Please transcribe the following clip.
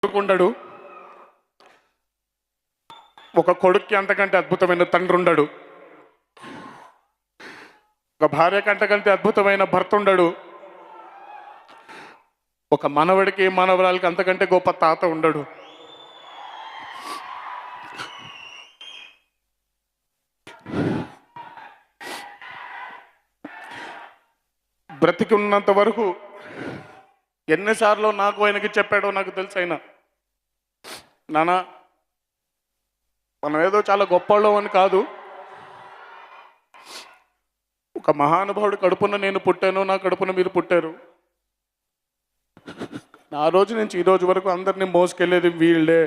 ఉండడు, ఒక కొడుక్కి అంతకంటే అద్భుతమైన తండ్రి ఉండడు, ఒక భార్య కంటకంటే అద్భుతమైన భర్త ఉండడు, ఒక మనవడికి మనవరాలకి అంతకంటే గొప్ప తాత ఉండడు. బ్రతికి ఉన్నంత వరకు ఎన్నిసార్లు నాకు ఆయనకి చెప్పాడో నాకు తెలుసు. ఆయన నాన్న మనం ఏదో చాలా గొప్పవాళ్ళం అని కాదు, ఒక మహానుభావుడు కడుపున నేను పుట్టాను, నా కడుపున మీరు పుట్టారు. ఆ రోజు నుంచి ఈ రోజు వరకు అందరినీ మోసుకెళ్ళేది వీళ్ళే.